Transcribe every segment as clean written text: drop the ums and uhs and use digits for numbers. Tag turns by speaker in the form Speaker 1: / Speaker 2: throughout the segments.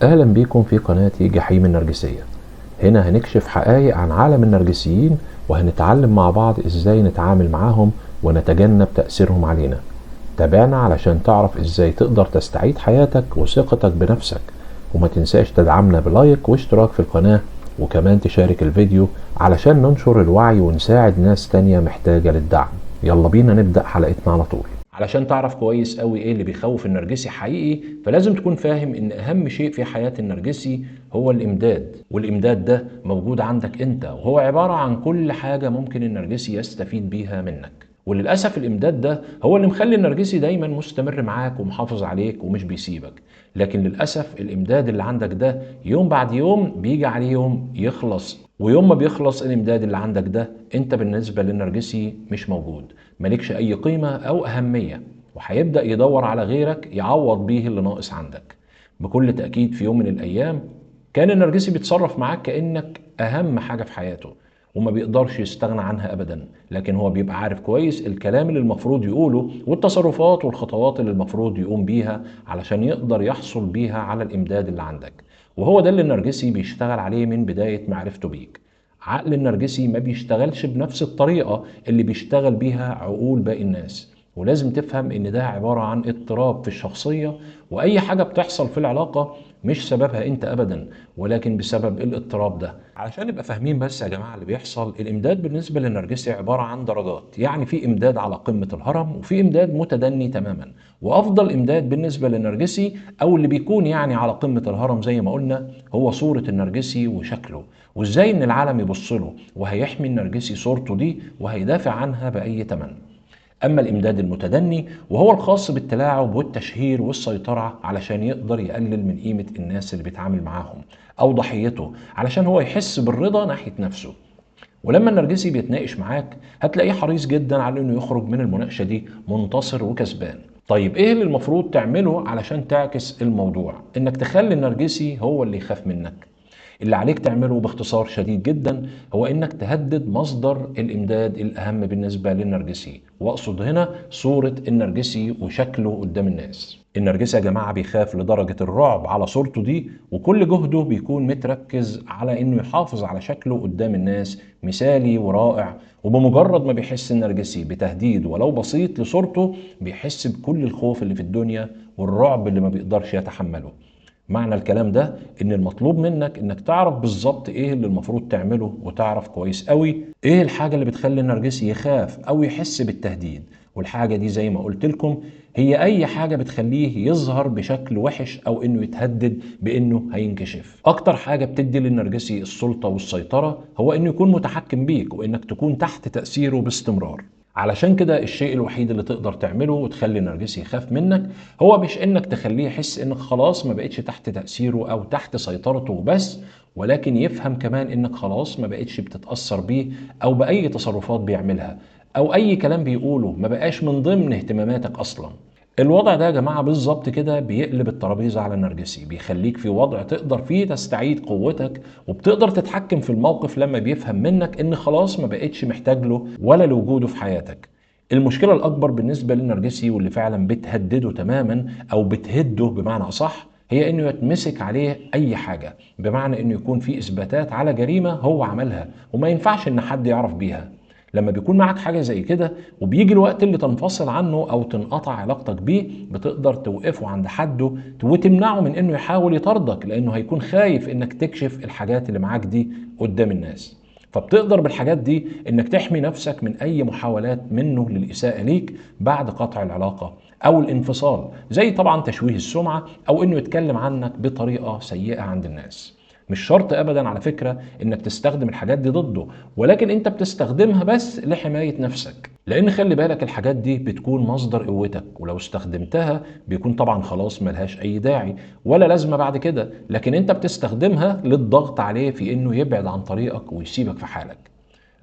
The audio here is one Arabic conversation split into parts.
Speaker 1: أهلا بيكم في قناتي جحيم النرجسية. هنا هنكشف حقائق عن عالم النرجسيين، وهنتعلم مع بعض إزاي نتعامل معاهم ونتجنب تأثيرهم علينا. تابعنا علشان تعرف إزاي تقدر تستعيد حياتك وثقتك بنفسك، وما تنساش تدعمنا بلايك واشتراك في القناة، وكمان تشارك الفيديو علشان ننشر الوعي ونساعد ناس تانية محتاجة للدعم. يلا بينا نبدأ حلقتنا على طول. علشان تعرف كويس قوي ايه اللي بيخوف النرجسي حقيقي، فلازم تكون فاهم ان اهم شيء في حياة النرجسي هو الامداد، والامداد ده موجود عندك انت، وهو عبارة عن كل حاجة ممكن النرجسي يستفيد بيها منك. وللأسف الإمداد ده هو اللي مخلي النرجسي دايما مستمر معاك ومحافظ عليك ومش بيسيبك. لكن للأسف الإمداد اللي عندك ده يوم بعد يوم بيجي عليه يوم يخلص، ويوم ما بيخلص الإمداد اللي عندك ده أنت بالنسبة للنرجسي مش موجود، مالكش أي قيمة أو أهمية، وهيبدأ يدور على غيرك يعوض بيه اللي ناقص عندك. بكل تأكيد في يوم من الأيام كان النرجسي بيتصرف معاك كأنك أهم حاجة في حياته، وما بيقدرش يستغنى عنها أبدا. لكن هو بيبقى عارف كويس الكلام اللي المفروض يقوله والتصرفات والخطوات اللي المفروض يقوم بيها علشان يقدر يحصل بيها على الإمداد اللي عندك. وهو ده اللي النرجسي بيشتغل عليه من بداية معرفته بيك. عقل النرجسي ما بيشتغلش بنفس الطريقة اللي بيشتغل بيها عقول باقي الناس، ولازم تفهم ان ده عبارة عن اضطراب في الشخصية، واي حاجة بتحصل في العلاقة مش سببها انت ابدا، ولكن بسبب الاضطراب ده. علشان نبقى فاهمين بس يا جماعة اللي بيحصل، الامداد بالنسبة للنرجسي عبارة عن درجات، يعني في امداد على قمة الهرم وفي امداد متدني تماما. وافضل امداد بالنسبة للنرجسي او اللي بيكون يعني على قمة الهرم زي ما قلنا هو صورة النرجسي وشكله، وازاي ان العالم يبص له، وهيحمي النرجسي صورته دي وهيدافع عنها بأي تمن. أما الإمداد المتدني وهو الخاص بالتلاعب والتشهير والسيطرة علشان يقدر يقلل من قيمة الناس اللي بيتعامل معاهم أو ضحيته، علشان هو يحس بالرضا ناحية نفسه. ولما النرجسي بيتناقش معاك هتلاقيه حريص جدا على انه يخرج من المناقشة دي منتصر وكسبان. طيب ايه اللي المفروض تعمله علشان تعكس الموضوع؟ انك تخلي النرجسي هو اللي يخاف منك. اللي عليك تعمله باختصار شديد جدا هو انك تهدد مصدر الامداد الاهم بالنسبه للنرجسي، واقصد هنا صوره النرجسي وشكله قدام الناس. النرجسي يا جماعه بيخاف لدرجه الرعب على صورته دي، وكل جهده بيكون متركز على انه يحافظ على شكله قدام الناس مثالي ورائع. وبمجرد ما بيحس النرجسي بتهديد ولو بسيط لصورته بيحس بكل الخوف اللي في الدنيا والرعب اللي ما بيقدرش يتحمله. معنى الكلام ده ان المطلوب منك انك تعرف بالظبط ايه اللي المفروض تعمله، وتعرف كويس قوي ايه الحاجة اللي بتخلي النرجسي يخاف او يحس بالتهديد. والحاجة دي زي ما قلت لكم هي اي حاجة بتخليه يظهر بشكل وحش او انه يتهدد بانه هينكشف. اكتر حاجة بتدي للنرجسي السلطة والسيطرة هو انه يكون متحكم بيك وانك تكون تحت تأثيره باستمرار. علشان كده الشيء الوحيد اللي تقدر تعمله وتخلي النرجسي يخاف منك هو مش انك تخليه يحس انك خلاص ما بقتش تحت تأثيره او تحت سيطرته بس، ولكن يفهم كمان انك خلاص ما بقتش بتتأثر بيه او بأي تصرفات بيعملها او اي كلام بيقوله ما بقاش من ضمن اهتماماتك اصلا. الوضع ده يا جماعة بالظبط كده بيقلب الترابيزة على النرجسي، بيخليك في وضع تقدر فيه تستعيد قوتك، وبتقدر تتحكم في الموقف لما بيفهم منك ان خلاص ما بقتش محتاج له ولا لوجوده في حياتك. المشكلة الأكبر بالنسبة للنرجسي واللي فعلا بتهدده تماما أو بتهده بمعنى أصح هي إنه يتمسك عليه أي حاجة، بمعنى إنه يكون في إثباتات على جريمة هو عملها وما ينفعش إن حد يعرف بيها. لما بيكون معاك حاجة زي كده وبيجي الوقت اللي تنفصل عنه أو تنقطع علاقتك بيه، بتقدر توقفه عند حده وتمنعه من إنه يحاول يطاردك، لأنه هيكون خايف إنك تكشف الحاجات اللي معاك دي قدام الناس. فبتقدر بالحاجات دي انك تحمي نفسك من اي محاولات منه للاساءة ليك بعد قطع العلاقة او الانفصال، زي طبعا تشويه السمعة او انه يتكلم عنك بطريقة سيئة عند الناس. مش شرط ابدا على فكرة انك تستخدم الحاجات دي ضده، ولكن انت بتستخدمها بس لحماية نفسك، لان خلي بالك الحاجات دي بتكون مصدر قوتك، ولو استخدمتها بيكون طبعا خلاص ملهاش اي داعي ولا لازمة بعد كده، لكن انت بتستخدمها للضغط عليه في انه يبعد عن طريقك ويسيبك في حالك.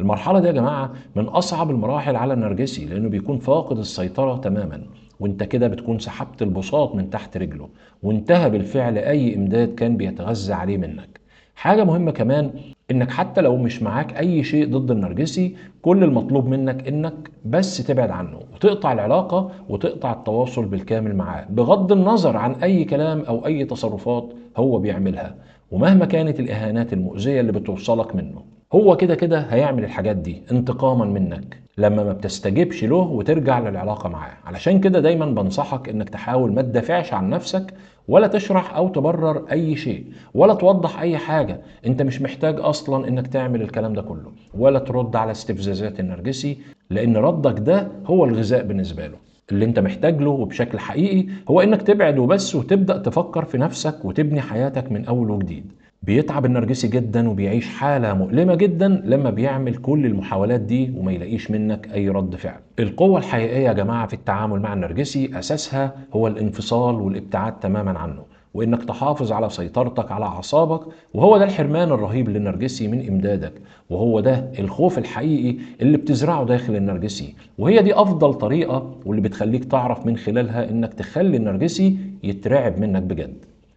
Speaker 1: المرحلة دي يا جماعة من أصعب المراحل على النرجسي، لأنه بيكون فاقد السيطرة تماما، وانت كده بتكون سحبت البساط من تحت رجله، وانتهى بالفعل أي إمداد كان بيتغذى عليه منك. حاجة مهمة كمان انك حتى لو مش معاك اي شيء ضد النرجسي، كل المطلوب منك انك بس تبعد عنه وتقطع العلاقة وتقطع التواصل بالكامل معاه، بغض النظر عن اي كلام او اي تصرفات هو بيعملها، ومهما كانت الاهانات المؤذية اللي بتوصلك منه. هو كده كده هيعمل الحاجات دي انتقاما منك لما ما بتستجبش له وترجع للعلاقة معاه. علشان كده دايما بنصحك انك تحاول ما تدافعش عن نفسك، ولا تشرح او تبرر اي شيء، ولا توضح اي حاجة. انت مش محتاج اصلا انك تعمل الكلام ده كله، ولا ترد على استفزازات النرجسي، لان ردك ده هو الغذاء بالنسبة له. اللي انت محتاج له وبشكل حقيقي هو انك تبعد وبس، وتبدأ تفكر في نفسك وتبني حياتك من اول وجديد. بيتعب النرجسي جدا وبيعيش حالة مؤلمة جدا لما بيعمل كل المحاولات دي وما يلاقيش منك أي رد فعل. القوة الحقيقية يا جماعة في التعامل مع النرجسي أساسها هو الانفصال والابتعاد تماما عنه، وإنك تحافظ على سيطرتك على أعصابك. وهو ده الحرمان الرهيب للنرجسي من إمدادك، وهو ده الخوف الحقيقي اللي بتزرعه داخل النرجسي. وهي دي أفضل طريقة واللي بتخليك تعرف من خلالها إنك تخلي النرجسي يترعب منك بجد.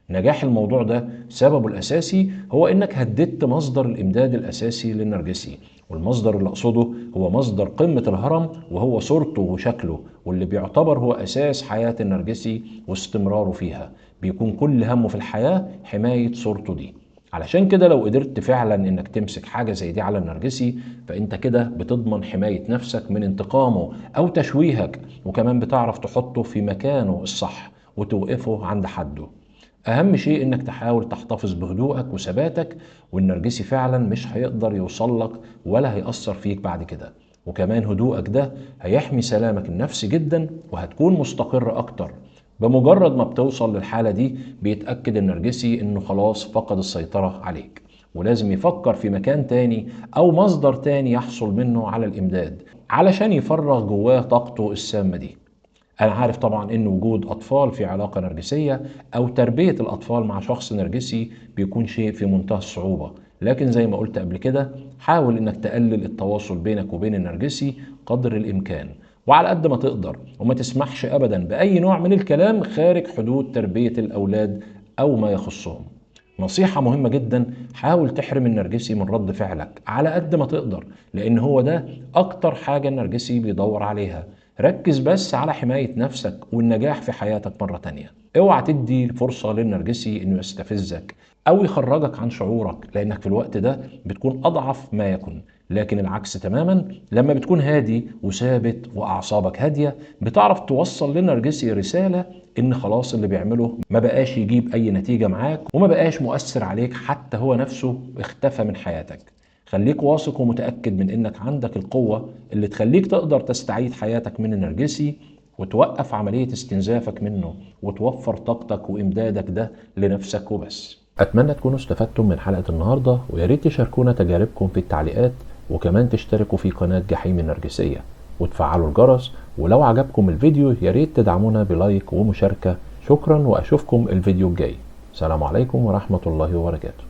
Speaker 1: نجاح الموضوع ده سببه الأساسي هو إنك هددت مصدر الإمداد الأساسي للنرجسي، والمصدر اللي أقصده هو مصدر قمة الهرم، وهو صورته وشكله، واللي بيعتبر هو أساس حياة النرجسي واستمراره فيها. بيكون كل همه في الحياة حماية صورته دي. علشان كده لو قدرت فعلا إنك تمسك حاجة زي دي على النرجسي، فأنت كده بتضمن حماية نفسك من انتقامه أو تشويهك، وكمان بتعرف تحطه في مكانه الصح وتوقفه عند حده. أهم شيء إنك تحاول تحتفظ بهدوءك وثباتك، والنرجسي فعلا مش هيقدر يوصل لك ولا هيأثر فيك بعد كده. وكمان هدوءك ده هيحمي سلامك النفسي جدا، وهتكون مستقر أكتر. بمجرد ما بتوصل للحالة دي بيتأكد النرجسي إنه خلاص فقد السيطرة عليك، ولازم يفكر في مكان تاني أو مصدر تاني يحصل منه على الإمداد علشان يفرغ جواه طاقته السامة دي. أنا عارف طبعا إن وجود أطفال في علاقة نرجسية أو تربية الأطفال مع شخص نرجسي بيكون شيء في منتهى الصعوبة، لكن زي ما قلت قبل كده حاول إنك تقلل التواصل بينك وبين النرجسي قدر الإمكان وعلى قد ما تقدر، وما تسمحش أبدا بأي نوع من الكلام خارج حدود تربية الأولاد أو ما يخصهم. نصيحة مهمة جدا، حاول تحرم النرجسي من رد فعلك على قد ما تقدر، لأن هو ده أكتر حاجة النرجسي بيدور عليها. ركز بس على حماية نفسك والنجاح في حياتك مرة تانية. اوعى تدي فرصة للنرجسي انه يستفزك او يخرجك عن شعورك، لانك في الوقت ده بتكون اضعف ما يكون. لكن العكس تماما، لما بتكون هادي وثابت واعصابك هادية بتعرف توصل للنرجسي رسالة ان خلاص اللي بيعمله ما بقاش يجيب اي نتيجة معاك وما بقاش مؤثر عليك، حتى هو نفسه اختفى من حياتك. خليك واثق ومتأكد من انك عندك القوة اللي تخليك تقدر تستعيد حياتك من النرجسي، وتوقف عملية استنزافك منه، وتوفر طاقتك وإمدادك ده لنفسك وبس. أتمنى تكونوا استفدتم من حلقة النهاردة، وياريت تشاركونا تجاربكم في التعليقات، وكمان تشتركوا في قناة جحيم النرجسية وتفعلوا الجرس. ولو عجبكم الفيديو ياريت تدعمونا بلايك ومشاركة. شكرا، وأشوفكم الفيديو الجاي. سلام عليكم ورحمة الله وبركاته.